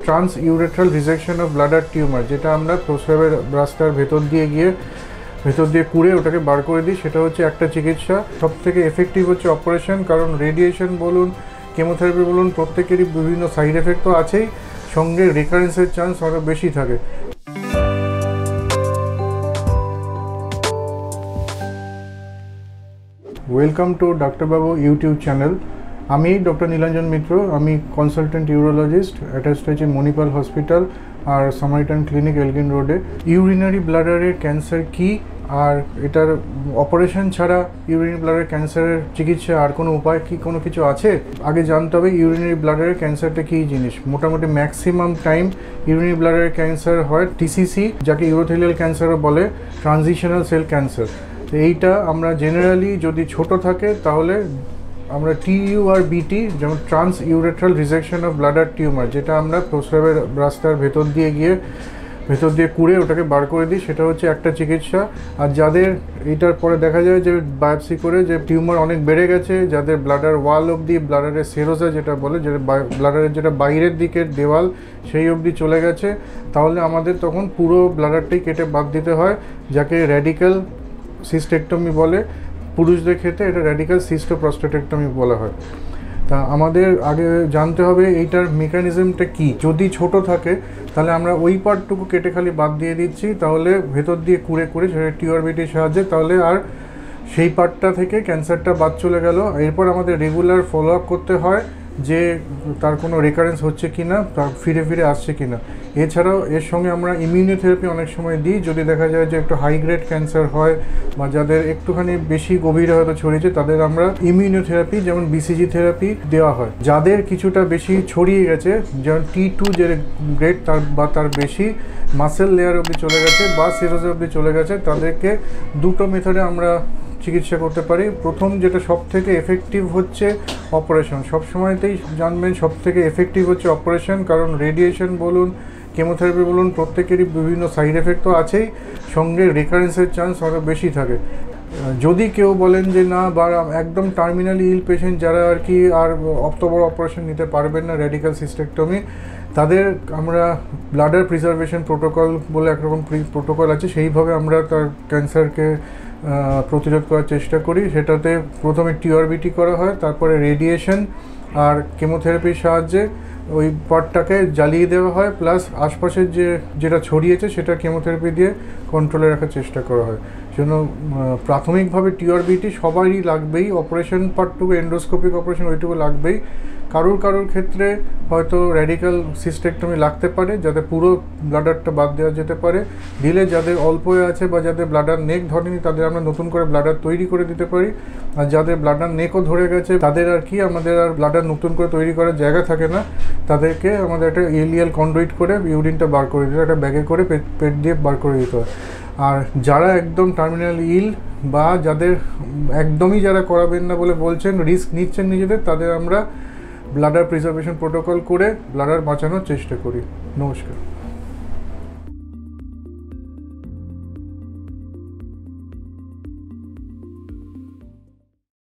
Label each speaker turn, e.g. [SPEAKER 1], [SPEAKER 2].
[SPEAKER 1] Trans urethral rejection of bladder tumour, যেটা আমরা প্রস্রাবের রাস্তার ভেতর দিয়ে কুড়ে ওটাকে বার করে দিই, সেটা হচ্ছে একটা চিকিৎসা। সবথেকে এফেক্টিভ হচ্ছে অপারেশন, কারণ রেডিয়েশন বলুন, কেমোথেরাপি বলুন, প্রত্যেকেরই বিভিন্ন সাইড এফেক্ট তো আছেই, সঙ্গে রিকারেন্সের চান্স আরও বেশি থাকে। ওয়েলকাম টু ডাক্তারবাবু ইউটিউব চ্যানেল। আমি ডক্টর নীলাঞ্জন মিত্র, আমি কনসালটেন্ট ইউরোলজিস্ট, অ্যাটাচড হয়েছে মণিপাল হসপিটাল আর সামারিটান ক্লিনিক, এলগিন রোডে। ইউরিনারি ব্লাডারের ক্যান্সার কি, আর এটার অপারেশন ছাড়া ইউরিনারি ব্লাডারের ক্যান্সারের চিকিৎসা আর কোনো উপায় কি কোনো কিছু আছে? আগে জানতে হবে ইউরিনারি ব্লাডারের ক্যান্সারটা কী জিনিস। মোটামুটি ম্যাক্সিমাম টাইম ইউরিনারি ব্লাডারের ক্যান্সার হয় টিসিসি, যাকে ইউরোথেলিয়াল ক্যান্সারও বলে, ট্রানজিশনাল সেল ক্যান্সার। তো এইটা আমরা জেনারেলি যদি ছোট থাকে তাহলে আমরা টিইউ আর বিটি, যেমন trans urethral rejection of bladder tumour, যেটা আমরা প্রস্রাবের রাস্তার ভেতর দিয়ে কুড়ে ওটাকে বার করে দিই, সেটা হচ্ছে একটা চিকিৎসা। আর যাদের এইটার পরে দেখা যায় যে বায়োপসি করে যে টিউমার অনেক বেড়ে গেছে, যাদের ব্লাডার ওয়াল অবধি, ব্লাডারের সেরোজা যেটা বলে, যে ব্লাডারের যেটা বাইরের দিকের দেওয়াল সেই অবধি চলে গেছে, তাহলে আমাদের তখন পুরো ব্লাডারটাই কেটে বাদ দিতে হয়, যাকে র্যাডিক্যাল সিস্টেক্টমি বলে। পুরুষদের ক্ষেত্রে এটা র্যাডিক্যাল সিস্টোপ্রস্টেটেক্টমি বলা হয়। তা আমাদের আগে জানতে হবে এইটার মেকানিজমটা কি। যদি ছোট থাকে তাহলে আমরা ওই পার্টটুকু কেটে খালি বাদ দিয়ে দিচ্ছি, তাহলে ভেতর দিয়ে কুড়ে সেটা টিউআরবিটির সাহায্যে, তাহলে আর সেই পার্টটা থেকে ক্যান্সারটা বাদ চলে গেল। এরপর আমাদের রেগুলার ফলো আপ করতে হয় যে তার কোনো রিকারেন্স হচ্ছে কি না, ফিরে আসছে কি না। এছাড়াও এর সঙ্গে আমরা ইমিউনোথেরাপি অনেক সময় দিই, যদি দেখা যায় যে একটু হাই গ্রেড ক্যান্সার হয় বা যাদের একটুখানি বেশি গভীরে হয়তো ছড়িয়েছে, তাদের আমরা ইমিউনোথেরাপি যেমন বিসিজি থেরাপি দেওয়া হয়। যাদের কিছুটা বেশি ছড়িয়ে গেছে, যেমন T2 যে গ্রেড তার বেশি মাসেল লেয়ার অবধি চলে গেছে বা সেরোজা অবধি চলে গেছে, তাদেরকে দুটো মেথডে আমরা চিকিৎসা করতে পারি। প্রথম যেটা সব থেকে এফেক্টিভ হচ্ছে অপারেশন। সবসময়তেই জানবেন সব থেকে এফেক্টিভ হচ্ছে অপারেশন, কারণ রেডিয়েশন বলুন, কেমোথেরাপি বলুন, প্রত্যেকেরই বিভিন্ন সাইড এফেক্ট তো আছেই, সঙ্গে রিকারেন্সের চান্স আরও বেশি থাকে। যদি কেউ বলেন যে না, বা একদম টার্মিনালি ইল পেশেন্ট যারা আর কি আর অত বড় অপারেশন নিতে পারবেন না, র্যাডিক্যাল সিস্টেক্টমি, তাদের আমরা ব্লাডার প্রিজার্ভেশন প্রোটোকল বলে একরকম প্রোটোকল আছে, সেইভাবে আমরা তার ক্যান্সারকে প্রতিরোধ করার চেষ্টা করি। সেটাতে প্রথমে টিউআরবিটি করা হয়, তারপরে রেডিয়েশন আর কেমোথেরাপির সাহায্যে ওই পার্টটাকে জ্বালিয়ে দেওয়া হয়, প্লাস আশপাশের যেটা ছড়িয়েছে সেটা কেমোথেরাপি দিয়ে কন্ট্রোলে রাখার চেষ্টা করা হয়। সেজন্য প্রাথমিকভাবে টিউআরবিটি সবারই লাগবেই, অপারেশন পার্টটুকু, এন্ডোস্কোপিক অপারেশন ওইটুকু লাগবেই। কারোর ক্ষেত্রে হয়তো র্যাডিক্যাল সিস্টেক্টমি লাগতে পারে, যাতে পুরো ব্লাডারটা বাদ দেওয়া যেতে পারে। দিলে যাদের অল্প আছে বা যাদের ব্লাডার নেক ধরেনি, তাদের আমরা নতুন করে ব্লাডার তৈরি করে দিতে পারি। আর যাদের ব্লাডার নেকও ধরে গেছে, তাদের আর কি আমাদের আর ব্লাডার নতুন করে তৈরি করার জায়গা থাকে না, তাদেরকে আমাদের একটা এলিয়াল কন্ডুইট করে ইউরিনটা বার করে দিতে হয়, একটা ব্যাগে করে পেট দিয়ে বার করে দিতে হয়। আর যারা একদম টার্মিনাল ইল বা যাদের একদমই যারা করাবেন না বলে বলছেন, রিস্ক নিচ্ছেন নিজেদের, তাদের আমরা ব্লাডার প্রিজার্ভেশন প্রোটোকল করে ব্লাডার বাঁচানোর চেষ্টা করি। নমস্কার।